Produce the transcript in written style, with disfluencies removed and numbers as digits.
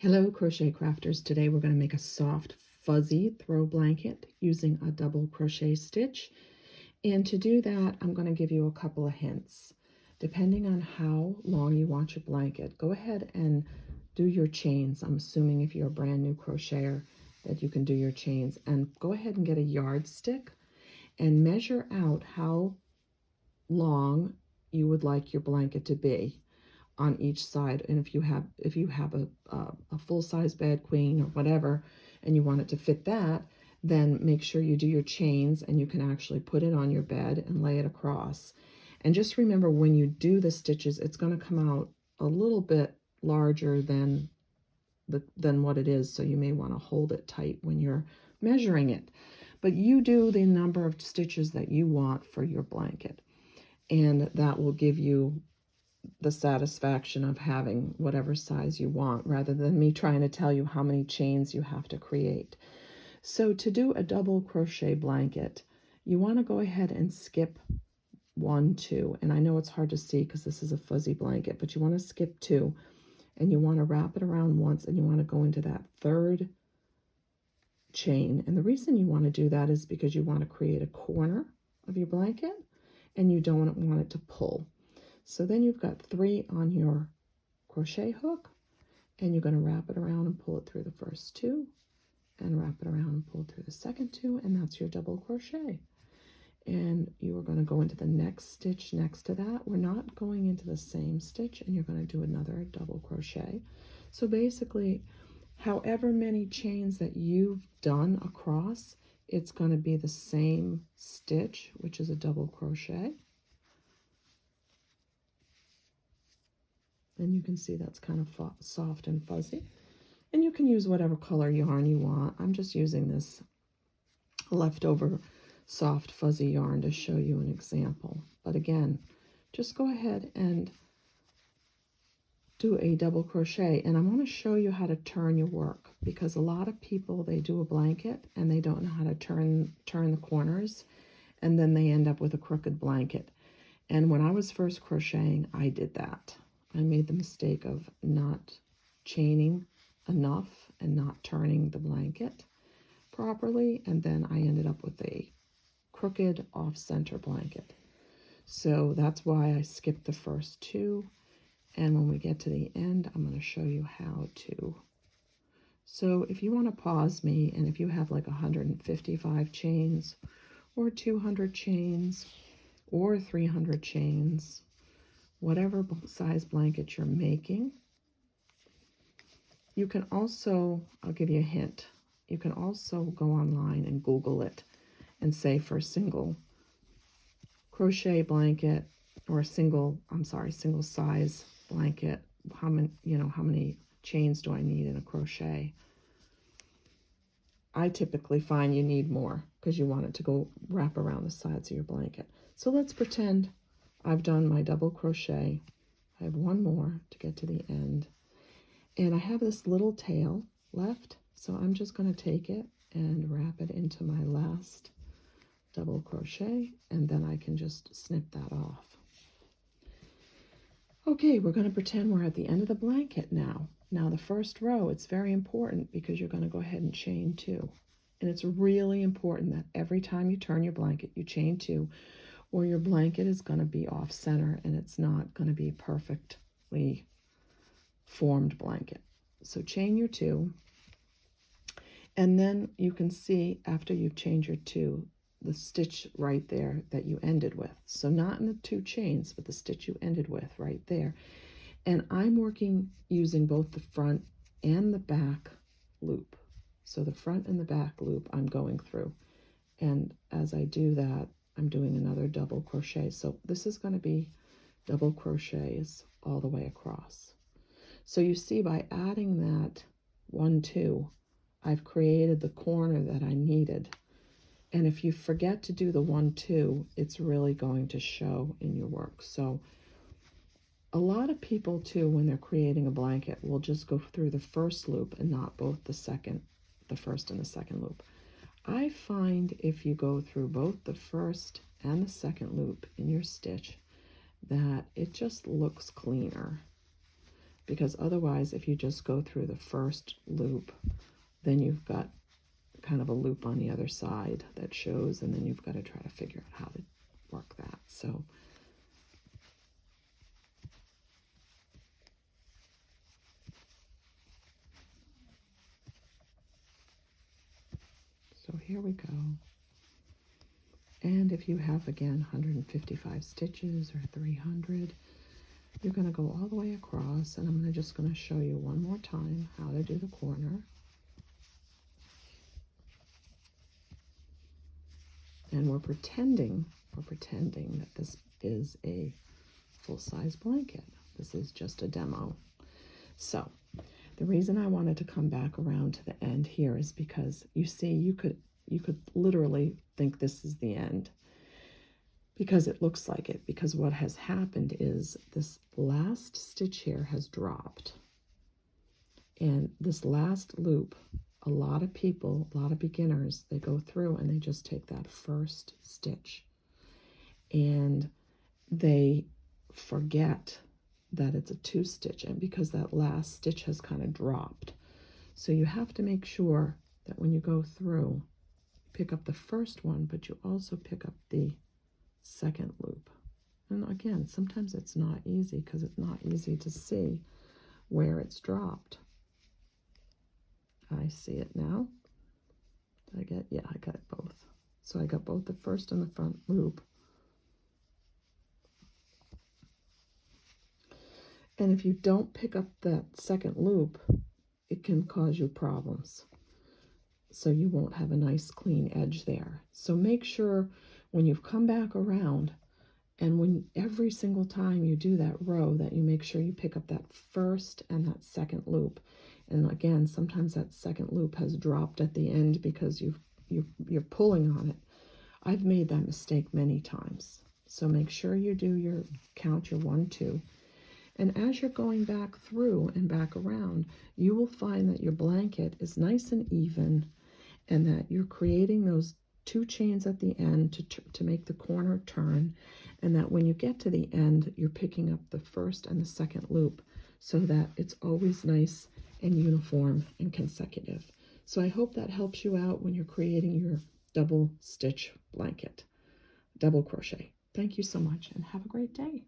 Hello, crochet crafters. Today we're going to make a soft, fuzzy throw blanket using a double crochet stitch. And to do that, I'm going to give you a couple of hints. Depending on how long you want your blanket, go ahead and do your chains. I'm assuming if you're a brand new crocheter that you can do your chains. And go ahead and get a yardstick and measure out how long you would like your blanket to be on each side. And if you have a full-size bed, queen or whatever, and you want it to fit that, then make sure you do your chains and you can actually put it on your bed and lay it across. And just remember, when you do the stitches, it's going to come out a little bit larger than what it is, so you may want to hold it tight when you're measuring it. But you do the number of stitches that you want for your blanket, and that will give you the satisfaction of having whatever size you want, rather than me trying to tell you how many chains you have to create. So to do a double crochet blanket, you want to go ahead and skip 1, 2, and I know it's hard to see because this is a fuzzy blanket, but you want to skip 2, and you want to wrap it around once, and you want to go into that third chain. And the reason you want to do that is because you want to create a corner of your blanket and you don't want it to pull. So then you've got 3 on your crochet hook, and you're going to wrap it around and pull it through the first 2, and wrap it around and pull through the second 2, and that's your double crochet. And you are going to go into the next stitch next to that. We're not going into the same stitch, and you're going to do another double crochet. So basically, however many chains that you've done across, it's going to be the same stitch, which is a double crochet. And you can see that's kind of soft and fuzzy. And you can use whatever color yarn you want. I'm just using this leftover soft fuzzy yarn to show you an example. But again, just go ahead and do a double crochet. And I want to show you how to turn your work, because a lot of people, they do a blanket and they don't know how to turn the corners, and then they end up with a crooked blanket. And when I was first crocheting, I did that. I made the mistake of not chaining enough and not turning the blanket properly, and then I ended up with a crooked off-center blanket. So that's why I skipped the first 2, and when we get to the end, I'm going to show you how to. So if you want to pause me, and if you have like 155 chains or 200 chains or 300 chains, whatever size blanket you're making. You can also, I'll give you a hint, you can also go online and Google it and say for a single crochet blanket, or a single size blanket, how many chains do I need in a crochet? I typically find you need more because you want it to go wrap around the sides of your blanket. So let's pretend I've done my double crochet. I have 1 more to get to the end. And I have this little tail left, so I'm just going to take it and wrap it into my last double crochet, and then I can just snip that off. Okay, we're going to pretend we're at the end of the blanket now. Now the first row, it's very important because you're going to go ahead and chain 2. And it's really important that every time you turn your blanket, you chain 2, or your blanket is going to be off center and it's not going to be perfectly formed blanket. So chain your 2, and then you can see after you've chained your 2, the stitch right there that you ended with. So not in the 2 chains, but the stitch you ended with right there. And I'm working using both the front and the back loop. So the front and the back loop I'm going through. And as I do that, I'm doing another double crochet. So this is going to be double crochets all the way across. So you see, by adding that 1, 2, I've created the corner that I needed. And if you forget to do the 1, 2, it's really going to show in your work. So a lot of people too, when they're creating a blanket, will just go through the first loop and not both the first and the second loop. I find if you go through both the first and the second loop in your stitch, that it just looks cleaner. because otherwise if you just go through the first loop, then you've got kind of a loop on the other side that shows, and then you've got to try to figure out how to work that. So here we go. And if you have, again, 155 stitches or 300, you're going to go all the way across, and I'm just going to show you one more time how to do the corner. And we're pretending that this is a full-size blanket. This is just a demo. So the reason I wanted to come back around to the end here is because you see, you could literally think this is the end because it looks like it, because what has happened is this last stitch here has dropped, and this last loop, a lot of people, a lot of beginners, they go through and they just take that first stitch and they forget that it's a 2-stitch, and because that last stitch has kind of dropped. So you have to make sure that when you go through, pick up the first one, but you also pick up the second loop. And again, sometimes it's not easy because it's not easy to see where it's dropped. I see it now. Yeah, I got it both. So I got both the first and the front loop. And if you don't pick up that second loop, it can cause you problems. So you won't have a nice clean edge there. So make sure when you've come back around, and when every single time you do that row, that you make sure you pick up that first and that second loop. And again, sometimes that second loop has dropped at the end because you're pulling on it. I've made that mistake many times. So make sure you do count your 1, 2. And as you're going back through and back around, you will find that your blanket is nice and even, and that you're creating those 2 chains at the end to make the corner turn, and that when you get to the end, you're picking up the first and the second loop so that it's always nice and uniform and consecutive. So I hope that helps you out when you're creating your double stitch blanket, double crochet. Thank you so much, and have a great day.